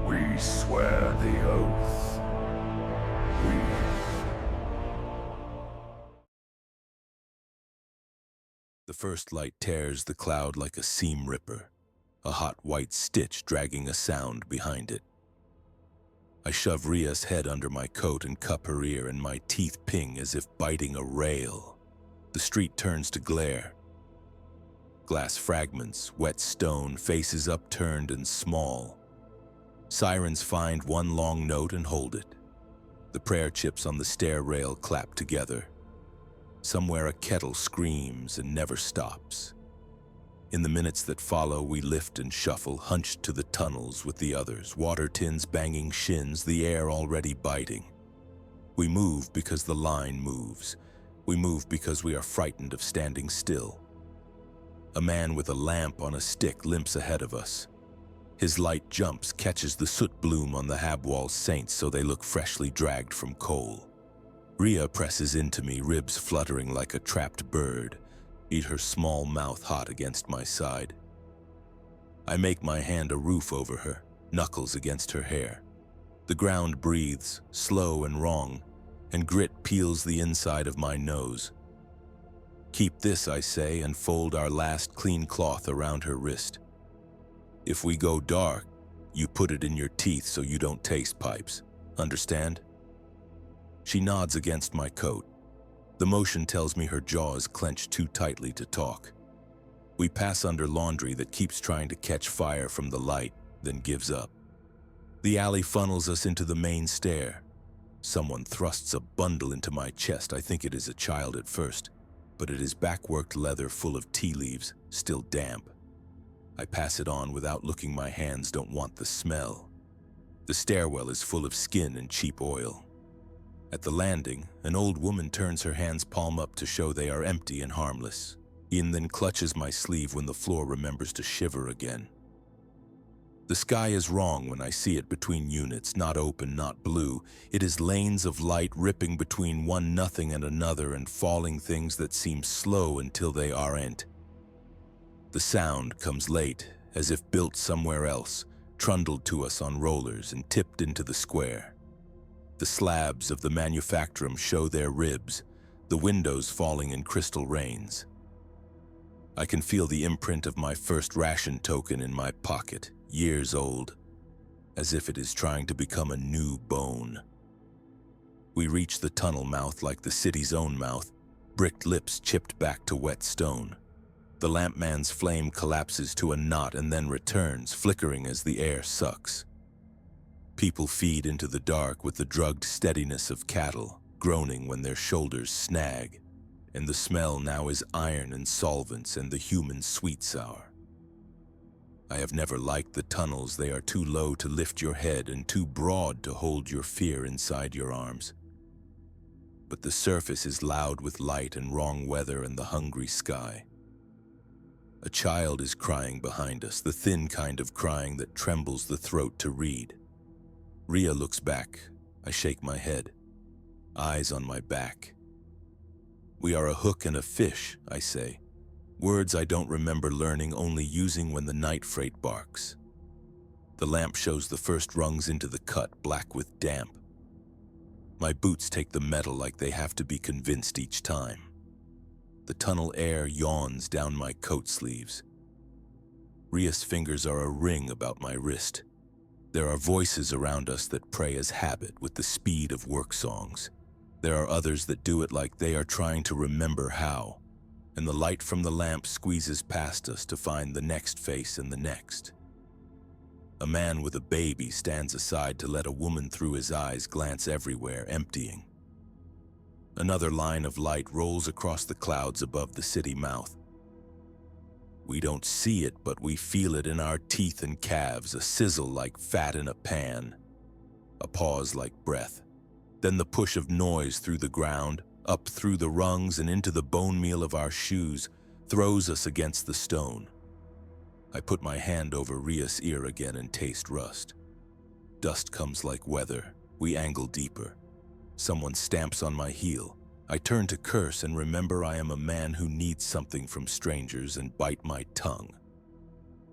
We swear the oath. The first light tears the cloud like a seam ripper, a hot white stitch dragging a sound behind it. I shove Ria's head under my coat and cup her ear, and my teeth ping as if biting a rail. The street turns to glare. Glass fragments, wet stone, faces upturned and small. Sirens find one long note and hold it. The prayer chips on the stair rail clap together. Somewhere a kettle screams and never stops. In the minutes that follow, we lift and shuffle, hunched to the tunnels with the others, water tins banging shins, the air already biting. We move because the line moves. We move because we are frightened of standing still. A man with a lamp on a stick limps ahead of us. His light jumps, catches the soot bloom on the Habwall saints so they look freshly dragged from coal. Ria presses into me, ribs fluttering like a trapped bird, eat her small mouth hot against my side. I make my hand a roof over her, knuckles against her hair. The ground breathes, slow and wrong, and grit peels the inside of my nose. Keep this, I say, and fold our last clean cloth around her wrist. If we go dark, you put it in your teeth so you don't taste pipes. Understand? She nods against my coat. The motion tells me her jaw is clenched too tightly to talk. We pass under laundry that keeps trying to catch fire from the light, then gives up. The alley funnels us into the main stair. Someone thrusts a bundle into my chest. I think it is a child at first, but it is backworked leather full of tea leaves, still damp. I pass it on without looking. My hands don't want the smell. The stairwell is full of skin and cheap oil. At the landing, an old woman turns her hands palm up to show they are empty and harmless. Ian then clutches my sleeve when the floor remembers to shiver again. The sky is wrong when I see it between units, not open, not blue. It is lanes of light ripping between one nothing and another and falling things that seem slow until they aren't. The sound comes late, as if built somewhere else, trundled to us on rollers and tipped into the square. The slabs of the manufactorum show their ribs, the windows falling in crystal rains. I can feel the imprint of my first ration token in my pocket, years old, as if it is trying to become a new bone. We reach the tunnel mouth like the city's own mouth, bricked lips chipped back to wet stone. The lampman's flame collapses to a knot and then returns, flickering as the air sucks. People feed into the dark with the drugged steadiness of cattle, groaning when their shoulders snag, and the smell now is iron and solvents and the human sweet sour. I have never liked the tunnels. They are too low to lift your head and too broad to hold your fear inside your arms. But the surface is loud with light and wrong weather and the hungry sky. A child is crying behind us, the thin kind of crying that trembles the throat to read. Ria looks back. I shake my head, eyes on my back. We are a hook and a fish, I say. Words I don't remember learning, only using when the night freight barks. The lamp shows the first rungs into the cut, black with damp. My boots take the metal like they have to be convinced each time. The tunnel air yawns down my coat sleeves. Ria's fingers are a ring about my wrist. There are voices around us that pray as habit with the speed of work songs. There are others that do it like they are trying to remember how, and the light from the lamp squeezes past us to find the next face and the next. A man with a baby stands aside to let a woman through his eyes glance everywhere, emptying. Another line of light rolls across the clouds above the city mouth. We don't see it, but we feel it in our teeth and calves, a sizzle like fat in a pan, a pause like breath, then the push of noise through the ground, up through the rungs and into the bone meal of our shoes, throws us against the stone. I put my hand over Ria's ear again and taste rust. Dust comes like weather. We angle deeper. Someone stamps on my heel. I turn to curse and remember I am a man who needs something from strangers and bite my tongue.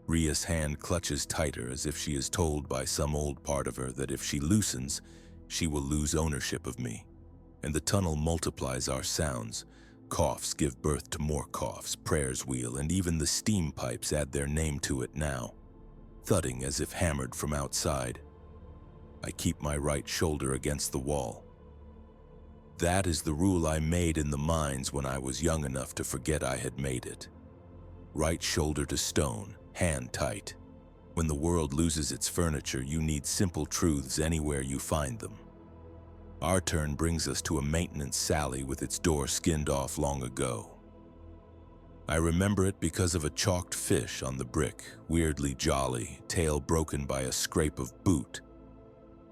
Ria's hand clutches tighter as if she is told by some old part of her that if she loosens, she will lose ownership of me. And the tunnel multiplies our sounds. Coughs give birth to more coughs, prayers wheel, and even the steam pipes add their name to it now, thudding as if hammered from outside. I keep my right shoulder against the wall. That is the rule I made in the mines when I was young enough to forget I had made it. Right shoulder to stone, hand tight. When the world loses its furniture, you need simple truths anywhere you find them. Our turn brings us to a maintenance sally with its door skinned off long ago. I remember it because of a chalked fish on the brick, weirdly jolly, tail broken by a scrape of boot.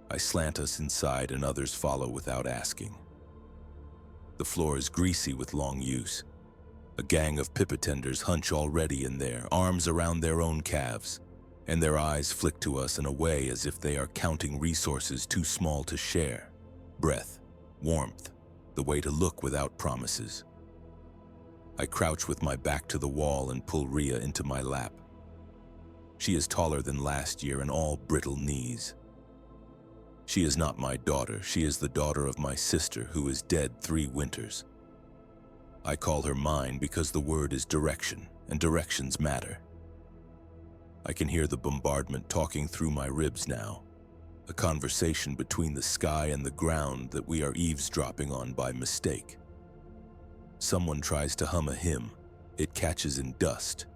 I slant us inside and others follow without asking. The floor is greasy with long use. A gang of pipitenders hunch already in there, arms around their own calves, and their eyes flick to us in a way as if they are counting resources too small to share. Breath, warmth, the way to look without promises. I crouch with my back to the wall and pull Ria into my lap. She is taller than last year and all brittle knees. She is not my daughter, she is the daughter of my sister who is dead 3 winters. I call her mine because the word is direction, and directions matter. I can hear the bombardment talking through my ribs now, a conversation between the sky and the ground that we are eavesdropping on by mistake. Someone tries to hum a hymn, it catches in dust.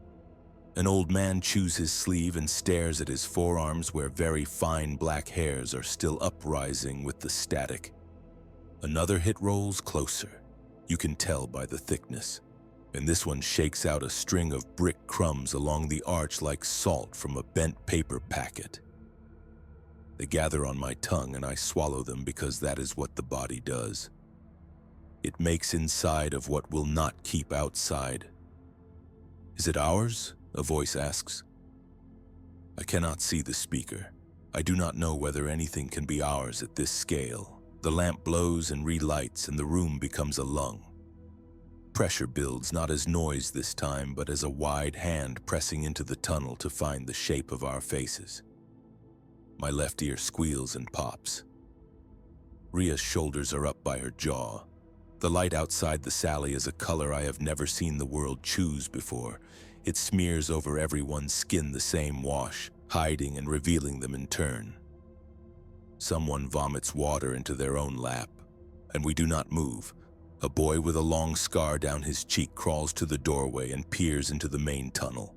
An old man chews his sleeve and stares at his forearms where very fine black hairs are still uprising with the static. Another hit rolls closer. You can tell by the thickness. And this one shakes out a string of brick crumbs along the arch like salt from a bent paper packet. They gather on my tongue and I swallow them because that is what the body does. It makes inside of what will not keep outside. Is it ours? A voice asks. I cannot see the speaker. I do not know whether anything can be ours at this scale. The lamp blows and relights and the room becomes a lung. Pressure builds not as noise this time, but as a wide hand pressing into the tunnel to find the shape of our faces. My left ear squeals and pops. Ria's shoulders are up by her jaw. The light outside the sally is a color I have never seen the world choose before. It smears over everyone's skin the same wash, hiding and revealing them in turn. Someone vomits water into their own lap, and we do not move. A boy with a long scar down his cheek crawls to the doorway and peers into the main tunnel.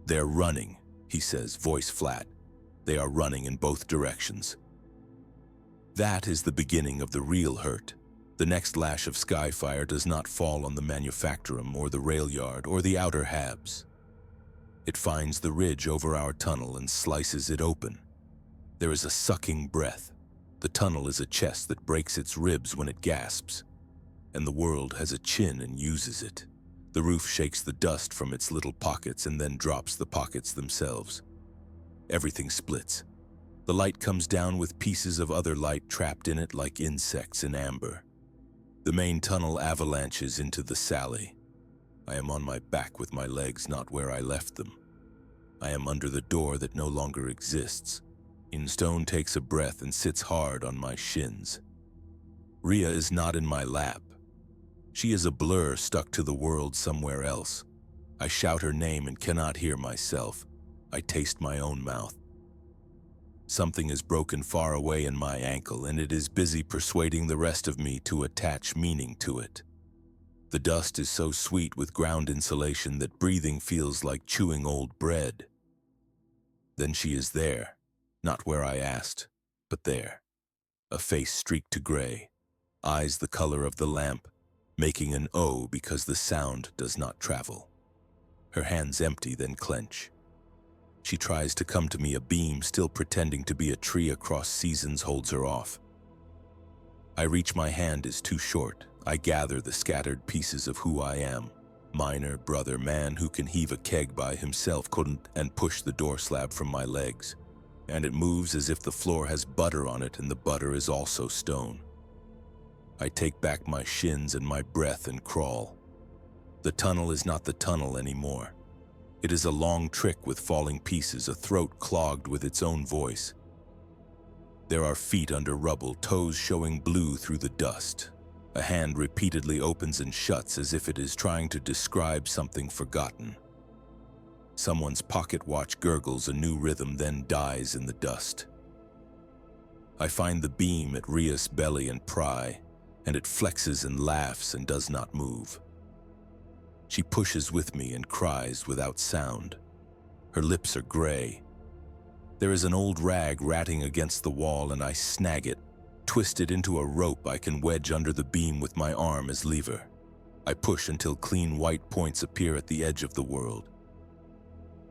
They're running, he says, voice flat. They are running in both directions. That is the beginning of the real hurt. The next lash of skyfire does not fall on the manufactorum or the rail yard or the outer habs. It finds the ridge over our tunnel and slices it open. There is a sucking breath. The tunnel is a chest that breaks its ribs when it gasps. And the world has a chin and uses it. The roof shakes the dust from its little pockets and then drops the pockets themselves. Everything splits. The light comes down with pieces of other light trapped in it like insects in amber. The main tunnel avalanches into the sally. I am on my back with my legs not where I left them. I am under the door that no longer exists. Instone takes a breath and sits hard on my shins. Ria is not in my lap. She is a blur stuck to the world somewhere else. I shout her name and cannot hear myself. I taste my own mouth. Something is broken far away in my ankle, and it is busy persuading the rest of me to attach meaning to it. The dust is so sweet with ground insulation that breathing feels like chewing old bread. Then she is there, not where I asked, but there. A face streaked to gray, eyes the color of the lamp, making an O because the sound does not travel. Her hands empty, then clench. She tries to come to me, a beam still pretending to be a tree across seasons holds her off. I reach, my hand is too short. I gather the scattered pieces of who I am. Miner, brother, man who can heave a keg by himself couldn't, and push the door slab from my legs. And it moves as if the floor has butter on it and the butter is also stone. I take back my shins and my breath and crawl. The tunnel is not the tunnel anymore. It is a long trick with falling pieces, a throat clogged with its own voice. There are feet under rubble, toes showing blue through the dust. A hand repeatedly opens and shuts as if it is trying to describe something forgotten. Someone's pocket watch gurgles a new rhythm, then dies in the dust. I find the beam at Ria's belly and pry, and it flexes and laughs and does not move. She pushes with me and cries without sound. Her lips are gray. There is an old rag ratting against the wall, and I snag it, twist it into a rope I can wedge under the beam with my arm as lever. I push until clean white points appear at the edge of the world.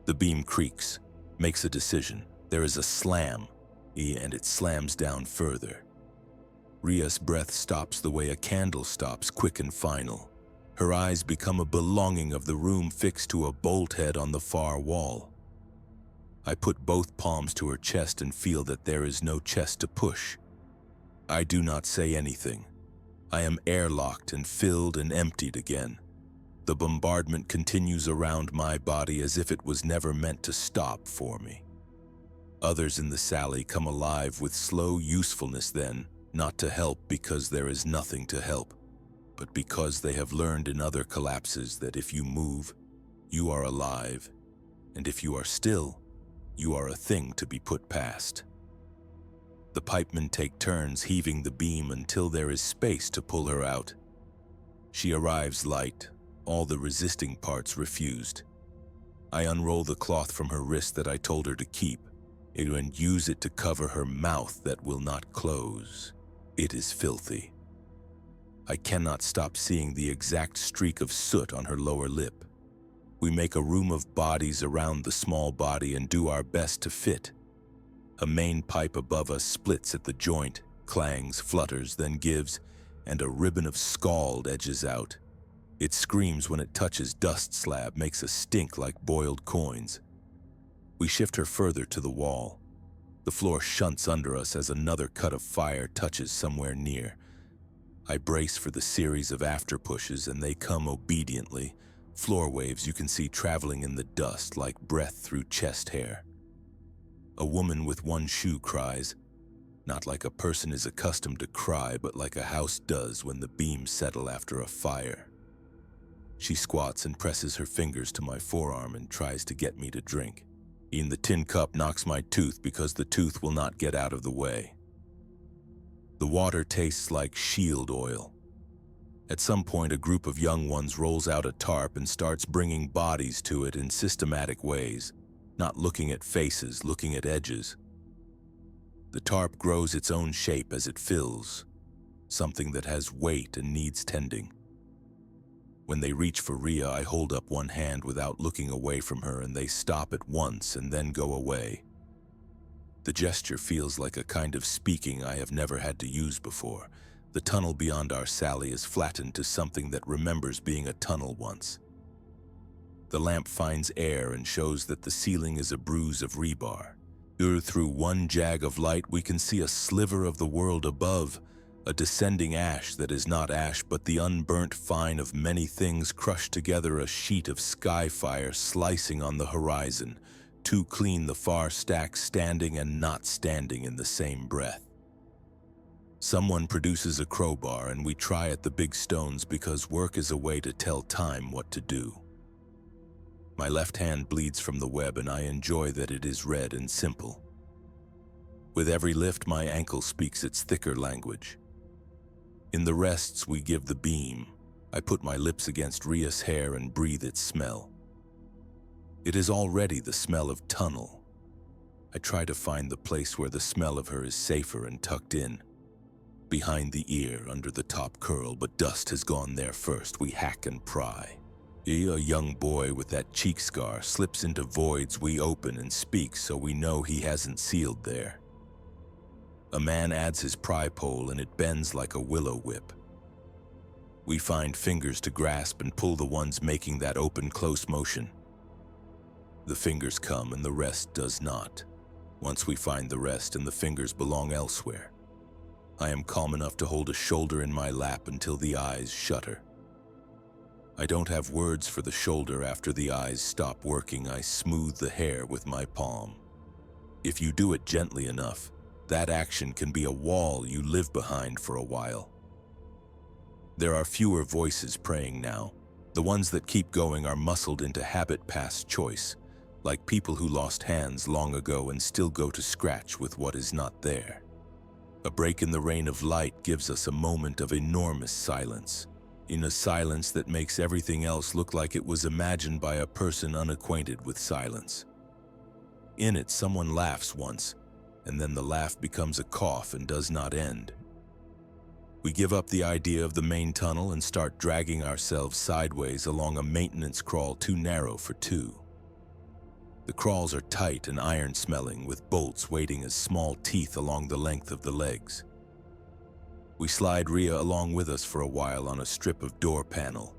The beam creaks, makes a decision. There is a slam, and it slams down further. Ria's breath stops the way a candle stops, quick and final. Her eyes become a belonging of the room fixed to a bolt head on the far wall. I put both palms to her chest and feel that there is no chest to push. I do not say anything. I am airlocked and filled and emptied again. The bombardment continues around my body as if it was never meant to stop for me. Others in the Sally come alive with slow usefulness then, not to help because there is nothing to help, but because they have learned in other collapses that if you move, you are alive, and if you are still, you are a thing to be put past. The pipemen take turns heaving the beam until there is space to pull her out. She arrives light, all the resisting parts refused. I unroll the cloth from her wrist that I told her to keep, and use it to cover her mouth that will not close. It is filthy. I cannot stop seeing the exact streak of soot on her lower lip. We make a room of bodies around the small body and do our best to fit. A main pipe above us splits at the joint, clangs, flutters, then gives, and a ribbon of scald edges out. It screams when it touches dust slab, makes a stink like boiled coins. We shift her further to the wall. The floor shunts under us as another cut of fire touches somewhere near. I brace for the series of after pushes, and they come obediently. Floor waves you can see traveling in the dust like breath through chest hair. A woman with one shoe cries, not like a person is accustomed to cry, but like a house does when the beams settle after a fire. She squats and presses her fingers to my forearm and tries to get me to drink. Even the tin cup knocks my tooth because the tooth will not get out of the way. The water tastes like shield oil. At some point, a group of young ones rolls out a tarp and starts bringing bodies to it in systematic ways, not looking at faces, looking at edges. The tarp grows its own shape as it fills, something that has weight and needs tending. When they reach for Ria, I hold up one hand without looking away from her, and they stop at once and then go away. The gesture feels like a kind of speaking I have never had to use before. The tunnel beyond our Sally is flattened to something that remembers being a tunnel once. The lamp finds air and shows that the ceiling is a bruise of rebar. Through one jag of light, we can see a sliver of the world above, a descending ash that is not ash but the unburnt fine of many things crushed together, a sheet of sky fire slicing on the horizon, too clean the far stack standing and not standing in the same breath. Someone produces a crowbar and we try at the big stones because work is a way to tell time what to do. My left hand bleeds from the web and I enjoy that it is red and simple. With every lift, my ankle speaks its thicker language. In the rests we give the beam, I put my lips against Ria's hair and breathe its smell. It is already the smell of tunnel. I try to find the place where the smell of her is safer and tucked in. Behind the ear, under the top curl, but dust has gone there first. We hack and pry. A young boy with that cheek scar slips into voids we open and speaks so we know he hasn't sealed there. A man adds his pry pole and it bends like a willow whip. We find fingers to grasp and pull the ones making that open-close motion. The fingers come and the rest does not. Once we find the rest and the fingers belong elsewhere. I am calm enough to hold a shoulder in my lap until the eyes shutter. I don't have words for the shoulder. After the eyes stop working, I smooth the hair with my palm. If you do it gently enough, that action can be a wall you live behind for a while. There are fewer voices praying now. The ones that keep going are muscled into habit past choice, like people who lost hands long ago and still go to scratch with what is not there. A break in the rain of light gives us a moment of enormous silence, in a silence that makes everything else look like it was imagined by a person unacquainted with silence. In it, someone laughs once, and then the laugh becomes a cough and does not end. We give up the idea of the main tunnel and start dragging ourselves sideways along a maintenance crawl too narrow for two. The crawls are tight and iron-smelling, with bolts waiting as small teeth along the length of the legs. We slide Rhea along with us for a while on a strip of door panel.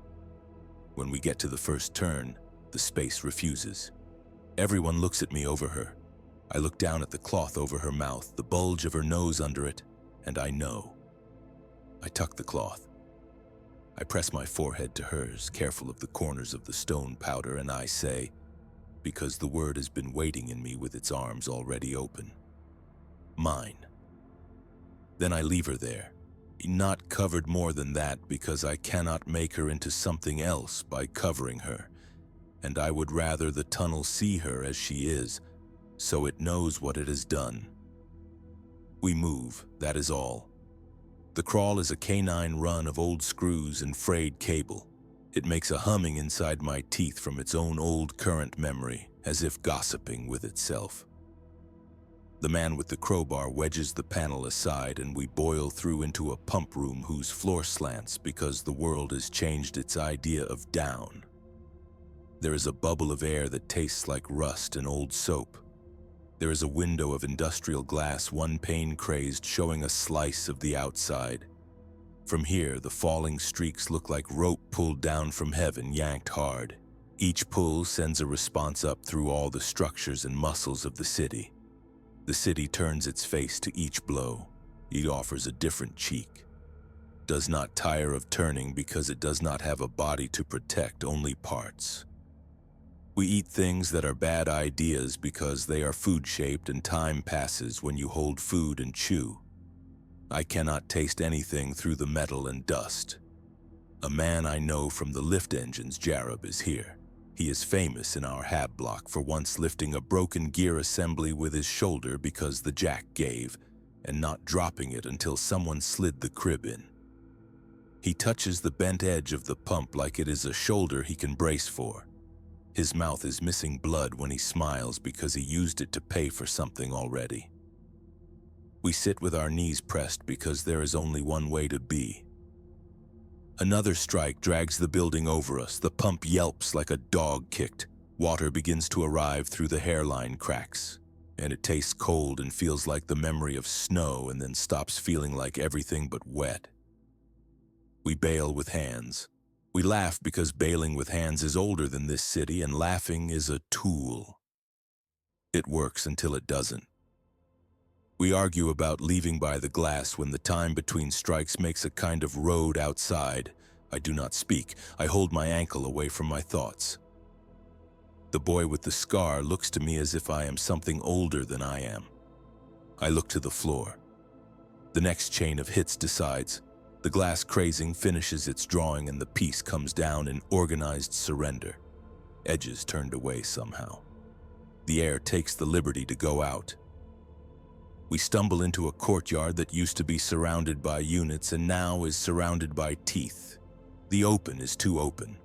When we get to the first turn, the space refuses. Everyone looks at me over her. I look down at the cloth over her mouth, the bulge of her nose under it, and I know. I tuck the cloth. I press my forehead to hers, careful of the corners of the stone powder, and I say, because the word has been waiting in me with its arms already open, mine. Then I leave her there, not covered more than that, because I cannot make her into something else by covering her, and I would rather the tunnel see her as she is, so it knows what it has done. We move, that is all. The crawl is a canine run of old screws and frayed cable. It makes a humming inside my teeth from its own old current memory, as if gossiping with itself. The man with the crowbar wedges the panel aside, and we boil through into a pump room whose floor slants because the world has changed its idea of down. There is a bubble of air that tastes like rust and old soap. There is a window of industrial glass, one pane crazed, showing a slice of the outside. From here, the falling streaks look like rope pulled down from heaven, yanked hard. Each pull sends a response up through all the structures and muscles of the city. The city turns its face to each blow. It offers a different cheek. Does not tire of turning because it does not have a body to protect, only parts. We eat things that are bad ideas because they are food-shaped, and time passes when you hold food and chew. I cannot taste anything through the metal and dust. A man I know from the lift engines, Jarab, is here. He is famous in our hab block for once lifting a broken gear assembly with his shoulder because the jack gave, and not dropping it until someone slid the crib in. He touches the bent edge of the pump like it is a shoulder he can brace for. His mouth is missing blood when he smiles because he used it to pay for something already. We sit with our knees pressed because there is only one way to be. Another strike drags the building over us. The pump yelps like a dog kicked. Water begins to arrive through the hairline cracks, and it tastes cold and feels like the memory of snow, and then stops feeling like everything but wet. We bail with hands. We laugh because bailing with hands is older than this city, and laughing is a tool. It works until it doesn't. We argue about leaving by the glass when the time between strikes makes a kind of road outside. I do not speak. I hold my ankle away from my thoughts. The boy with the scar looks to me as if I am something older than I am. I look to the floor. The next chain of hits decides. The glass crazing finishes its drawing, and the piece comes down in organized surrender. Edges turned away somehow. The air takes the liberty to go out. We stumble into a courtyard that used to be surrounded by units and now is surrounded by teeth. The open is too open,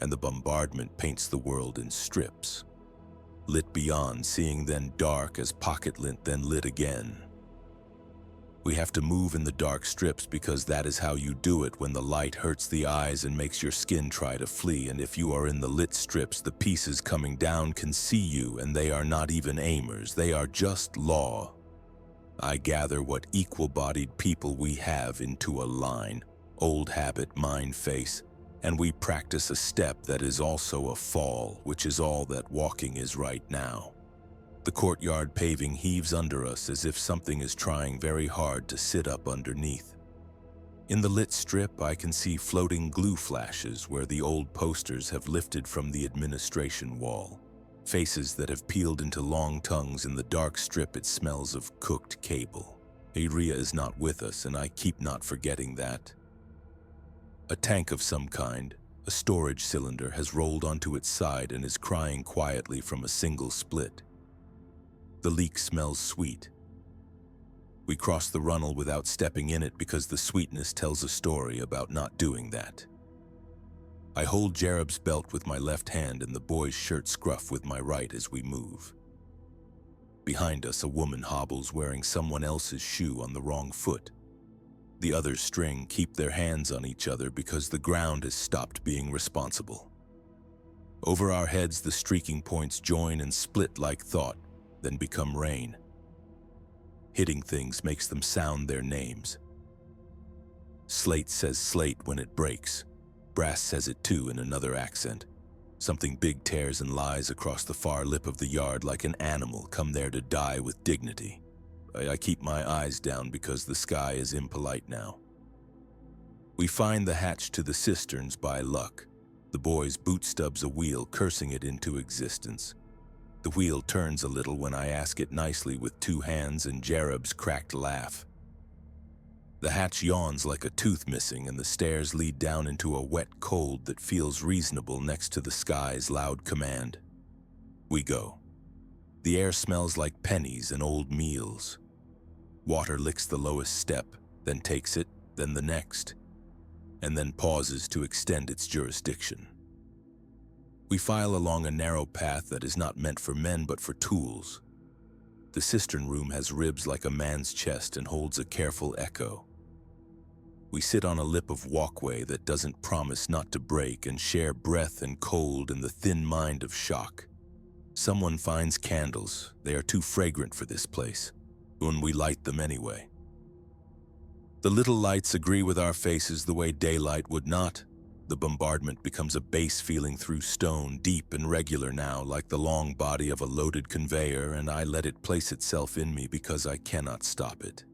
and the bombardment paints the world in strips. Lit beyond, seeing then dark as pocket lint, then lit again. We have to move in the dark strips because that is how you do it when the light hurts the eyes and makes your skin try to flee, and if you are in the lit strips, the pieces coming down can see you, and they are not even aimers, they are just law. I gather what equal-bodied people we have into a line, old habit, mind face, and we practice a step that is also a fall, which is all that walking is right now. The courtyard paving heaves under us as if something is trying very hard to sit up underneath. In the lit strip, I can see floating glue flashes where the old posters have lifted from the administration wall. Faces that have peeled into long tongues. In the dark strip, it smells of cooked cable. Aria is not with us, and I keep not forgetting that. A tank of some kind, a storage cylinder, has rolled onto its side and is crying quietly from a single split. The leak smells sweet. We cross the runnel without stepping in it because the sweetness tells a story about not doing that. I hold Jarab's belt with my left hand and the boy's shirt scruff with my right as we move. Behind us, a woman hobbles wearing someone else's shoe on the wrong foot. The others string keep their hands on each other because the ground has stopped being responsible. Over our heads, the streaking points join and split like thought, then become rain. Hitting things makes them sound their names. Slate says slate when it breaks. Brass says it too in another accent. Something big tears and lies across the far lip of the yard like an animal come there to die with dignity. I keep my eyes down because the sky is impolite now. We find the hatch to the cisterns by luck. The boy's boot stubs a wheel, cursing it into existence. The wheel turns a little when I ask it nicely with two hands, and Jarab's cracked laugh. The hatch yawns like a tooth missing, and the stairs lead down into a wet cold that feels reasonable next to the sky's loud command. We go. The air smells like pennies and old meals. Water licks the lowest step, then takes it, then the next, and then pauses to extend its jurisdiction. We file along a narrow path that is not meant for men but for tools. The cistern room has ribs like a man's chest and holds a careful echo. We sit on a lip of walkway that doesn't promise not to break and share breath and cold and the thin mind of shock. Someone finds candles. They are too fragrant for this place, when we light them anyway. The little lights agree with our faces the way daylight would not. The bombardment becomes a bass feeling through stone, deep and regular now, like the long body of a loaded conveyor, and I let it place itself in me because I cannot stop it.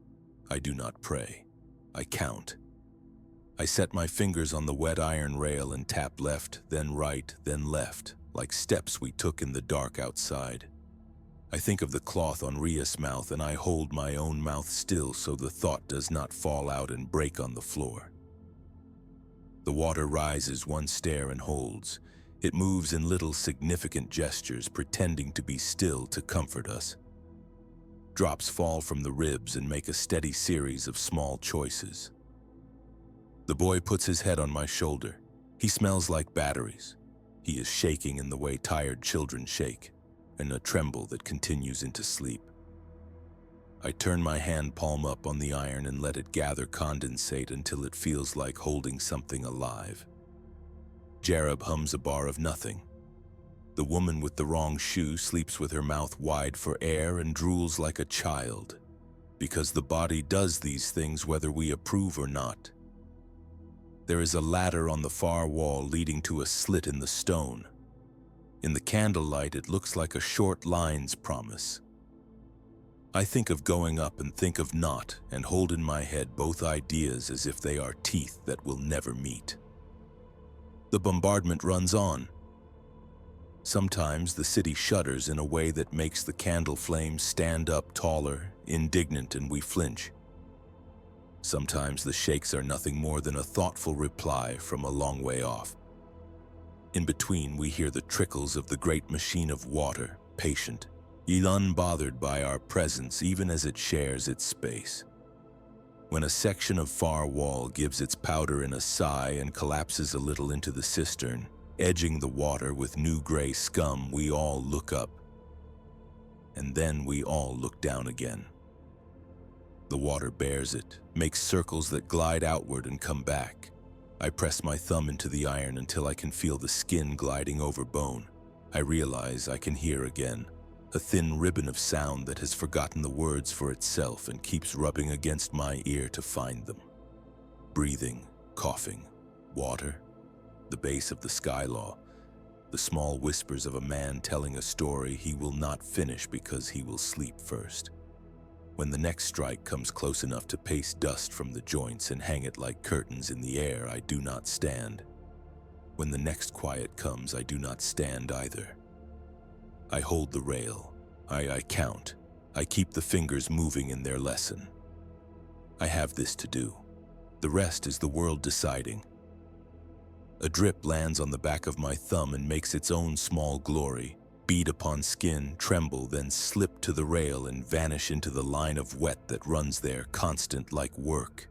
I do not pray. I count. I set my fingers on the wet iron rail and tap left, then right, then left, like steps we took in the dark outside. I think of the cloth on Ria's mouth, and I hold my own mouth still so the thought does not fall out and break on the floor. The water rises one stair and holds. It moves in little significant gestures, pretending to be still to comfort us. Drops fall from the ribs and make a steady series of small choices. The boy puts his head on my shoulder. He smells like batteries. He is shaking in the way tired children shake, in a tremble that continues into sleep. I turn my hand palm up on the iron and let it gather condensate until it feels like holding something alive. Jarab hums a bar of nothing. The woman with the wrong shoe sleeps with her mouth wide for air and drools like a child, because the body does these things whether we approve or not. There is a ladder on the far wall leading to a slit in the stone. In the candlelight, it looks like a short line's promise. I think of going up and think of not, and hold in my head both ideas as if they are teeth that will never meet. The bombardment runs on. Sometimes the city shudders in a way that makes the candle flames stand up taller, indignant, and we flinch. Sometimes the shakes are nothing more than a thoughtful reply from a long way off. In between, we hear the trickles of the great machine of water, patient, unbothered by our presence even as it shares its space. When a section of far wall gives its powder in a sigh and collapses a little into the cistern, edging the water with new gray scum, we all look up. And then we all look down again. The water bears it, makes circles that glide outward and come back. I press my thumb into the iron until I can feel the skin gliding over bone. I realize I can hear again, a thin ribbon of sound that has forgotten the words for itself and keeps rubbing against my ear to find them. Breathing, coughing, water, the base of the sky law, the small whispers of a man telling a story he will not finish because he will sleep first. When the next strike comes close enough to paste dust from the joints and hang it like curtains in the air, I do not stand. When the next quiet comes, I do not stand either. I hold the rail. I count. I keep the fingers moving in their lesson. I have this to do. The rest is the world deciding. A drip lands on the back of my thumb and makes its own small glory, bead upon skin, tremble, then slip to the rail and vanish into the line of wet that runs there, constant like work.